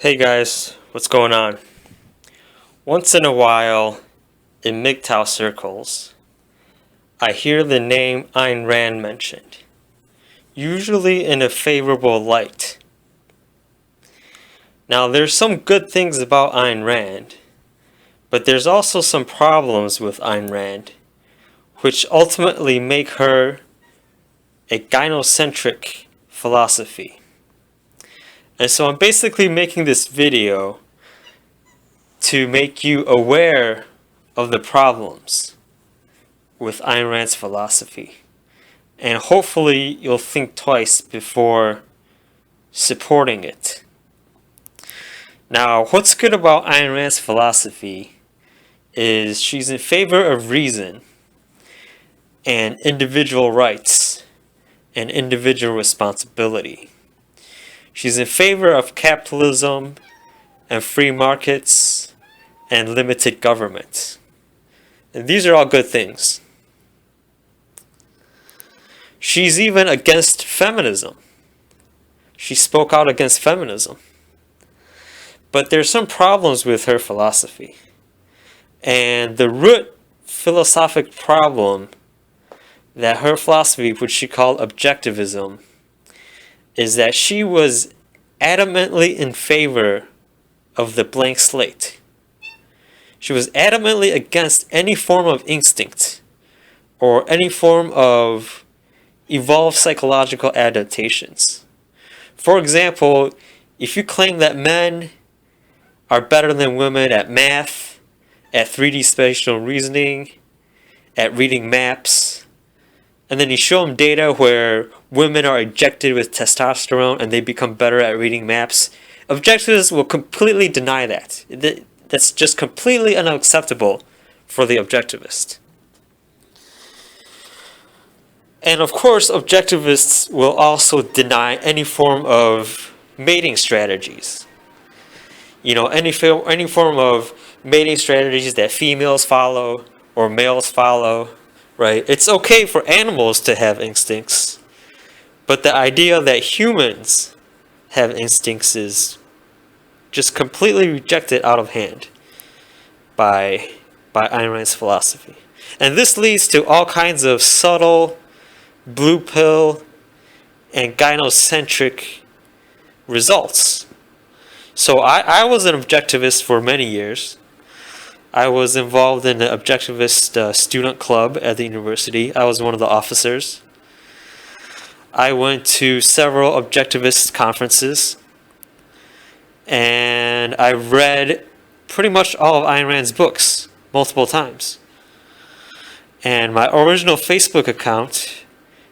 Hey guys, what's going on? Once in a while, in MGTOW circles, I hear the name Ayn Rand mentioned, usually in a favorable light. Now, there's some good things about Ayn Rand, but there's also some problems with Ayn Rand, which ultimately make her a gynocentric philosophy. And so I'm basically making this video to make you aware of the problems with Ayn Rand's philosophy. And hopefully you'll think twice before supporting it. Now, what's good about Ayn Rand's philosophy is she's in favor of reason and individual rights and individual responsibility. She's in favor of capitalism and free markets and limited government. And these are all good things. She's even against feminism. She spoke out against feminism. But there's some problems with her philosophy. And the root philosophic problem that her philosophy, which she called Objectivism, is that she was adamantly in favor of the blank slate. She was adamantly against any form of instinct or any form of evolved psychological adaptations. For example, if you claim that men are better than women at math, at 3D spatial reasoning, at reading maps, and then you show them data where women are injected with testosterone and they become better at reading maps, objectivists will completely deny that. That's just completely unacceptable for the objectivist. And of course, objectivists will also deny any form of mating strategies. Any form of mating strategies that females follow or males follow. Right? It's okay for animals to have instincts, but the idea that humans have instincts is just completely rejected out of hand by Ayn Rand's philosophy. And this leads to all kinds of subtle, blue pill, and gynocentric results. So I was an objectivist for many years. I was involved in the Objectivist student club at the university. I was one of the officers. I went to several Objectivist conferences. And I read pretty much all of Ayn Rand's books multiple times. And my original Facebook account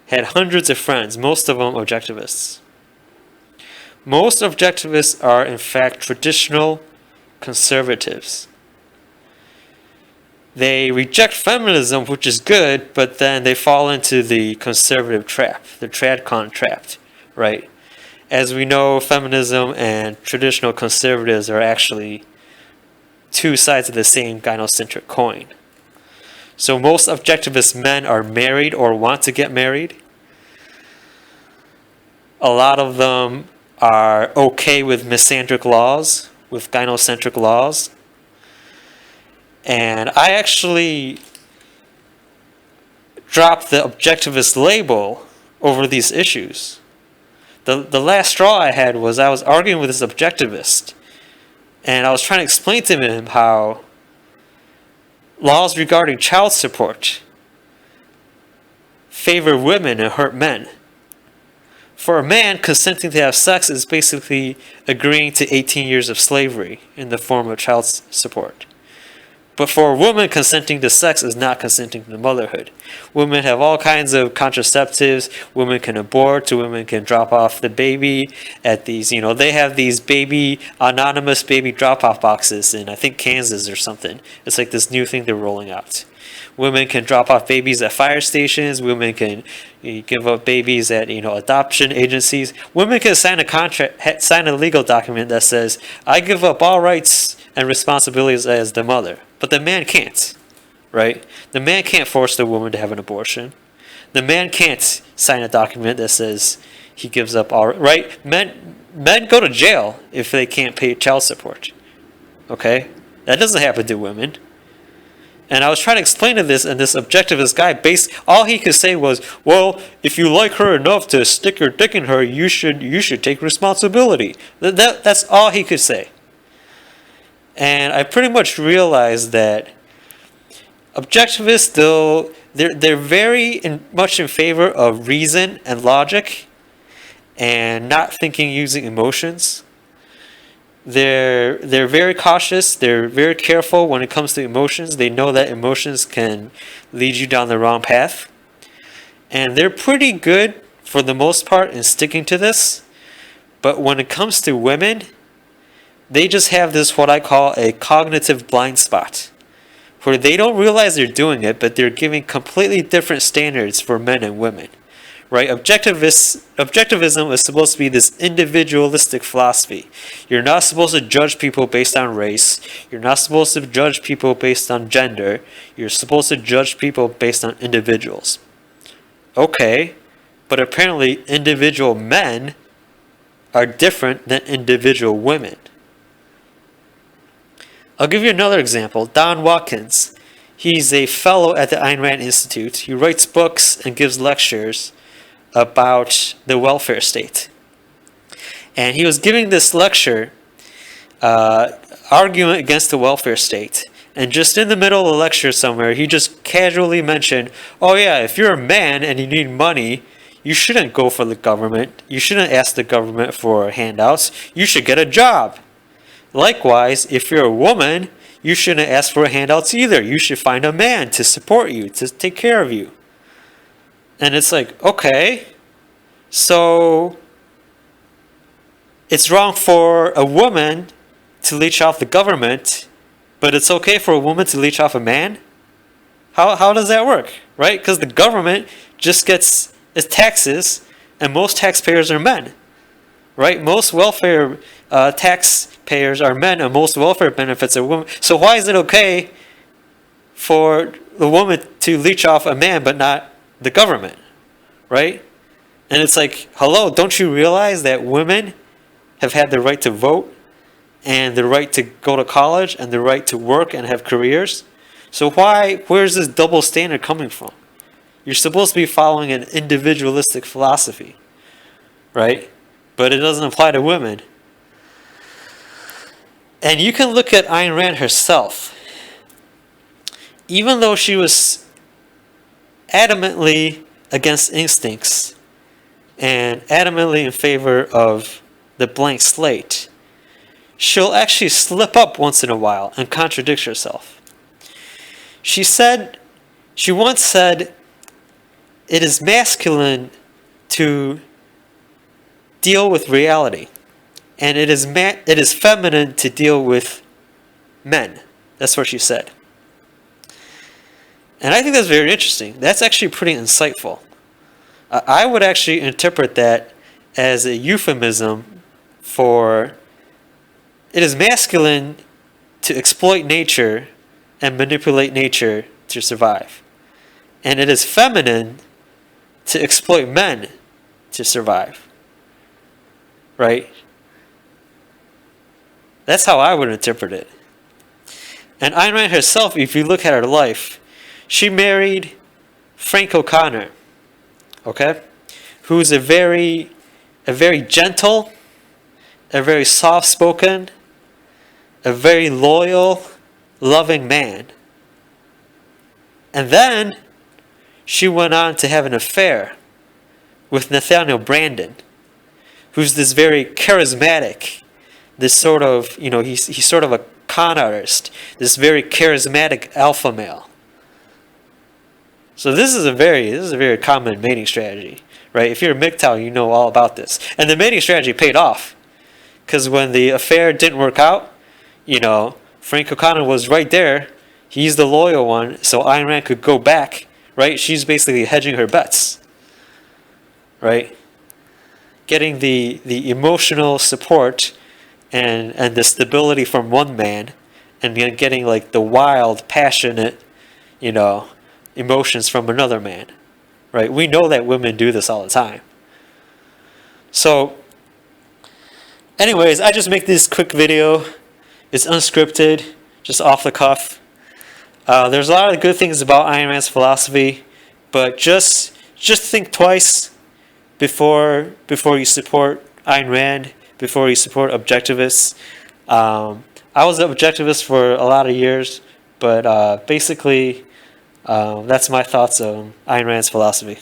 had hundreds of friends, most of them Objectivists. Most Objectivists are, in fact, traditional conservatives. They reject feminism, which is good, but then they fall into the conservative trap, the tradcon trap, right? As we know, feminism and traditional conservatives are actually two sides of the same gynocentric coin. So most objectivist men are married or want to get married. A lot of them are okay with misandric laws, with gynocentric laws. And I actually dropped the objectivist label over these issues. The last straw I had was I was arguing with this objectivist, and I was trying to explain to him how laws regarding child support favor women and hurt men. For a man, consenting to have sex is basically agreeing to 18 years of slavery in the form of child support. But for a woman, consenting to sex is not consenting to motherhood. Women have all kinds of contraceptives. Women can abort. Women can drop off the baby at these, they have these anonymous baby drop-off boxes in, I think, Kansas or something. It's like this new thing they're rolling out. Women can drop off babies at fire stations. Women can give up babies at, adoption agencies. Women can sign a legal document that says, I give up all rights and responsibilities as the mother. But the man can't, right? The man can't force the woman to have an abortion. The man can't sign a document that says he gives up all right. Men go to jail if they can't pay child support. Okay, that doesn't happen to women. And I was trying to explain to this, and this objectivist guy, all he could say was, "Well, if you like her enough to stick your dick in her, you should take responsibility." That's all he could say. And I pretty much realized that objectivists, though, they're very much in favor of reason and logic, and not thinking using emotions. They're very cautious. They're very careful when it comes to emotions. They know that emotions can lead you down the wrong path. And they're pretty good, for the most part, in sticking to this. But when it comes to women, they just have this, what I call, a cognitive blind spot, where they don't realize they're doing it, but they're giving completely different standards for men and women. Right? Objectivism is supposed to be this individualistic philosophy. You're not supposed to judge people based on race. You're not supposed to judge people based on gender. You're supposed to judge people based on individuals. Okay, but apparently individual men are different than individual women. I'll give you another example. Don Watkins. He's a fellow at the Ayn Rand Institute. He writes books and gives lectures about the welfare state. And he was giving this lecture arguing against the welfare state. And just in the middle of the lecture somewhere, he just casually mentioned, "Oh yeah, if you're a man and you need money, you shouldn't go for the government. You shouldn't ask the government for handouts. You should get a job. Likewise, if you're a woman, you shouldn't ask for handouts either. You should find a man to support you, to take care of you." And it's like, okay, so it's wrong for a woman to leech off the government, but it's okay for a woman to leech off a man? How does that work, right? Because the government just gets its taxes, and most taxpayers are men, right? Most welfare taxpayers are men, and most welfare benefits are women. So why is it okay for the woman to leech off a man, but not the government, right? And it's like, hello, don't you realize that women have had the right to vote and the right to go to college and the right to work and have careers? So where's this double standard coming from? You're supposed to be following an individualistic philosophy, right? But it doesn't apply to women. And you can look at Ayn Rand herself. Even though she was adamantly against instincts and adamantly in favor of the blank slate, she'll actually slip up once in a while and contradict herself. She once said, "It is masculine to deal with reality, and it is feminine to deal with men." That's what she said. And I think that's very interesting. That's actually pretty insightful. I would actually interpret that as a euphemism for it is masculine to exploit nature and manipulate nature to survive. And it is feminine to exploit men to survive. Right? That's how I would interpret it. And Ayn Rand herself, if you look at her life, she married Frank O'Connor, okay, who's a very gentle, a very soft-spoken, a very loyal, loving man. And then she went on to have an affair with Nathaniel Branden, who's this very charismatic, this sort of, he's sort of a con artist, this very charismatic alpha male. So this is a very common mating strategy, right? If you're a MGTOW, you know all about this. And the mating strategy paid off, because when the affair didn't work out, Frank O'Connor was right there. He's the loyal one, so Ayn Rand could go back, right? She's basically hedging her bets, right? Getting the emotional support and the stability from one man, and then getting like the wild, passionate, emotions from another man, right? We know that women do this all the time. So, anyways, I just make this quick video. It's unscripted, just off the cuff. There's a lot of good things about Ayn Rand's philosophy, but just think twice before you support Ayn Rand, before you support objectivists. I was an objectivist for a lot of years, but basically, that's my thoughts on Ayn Rand's philosophy.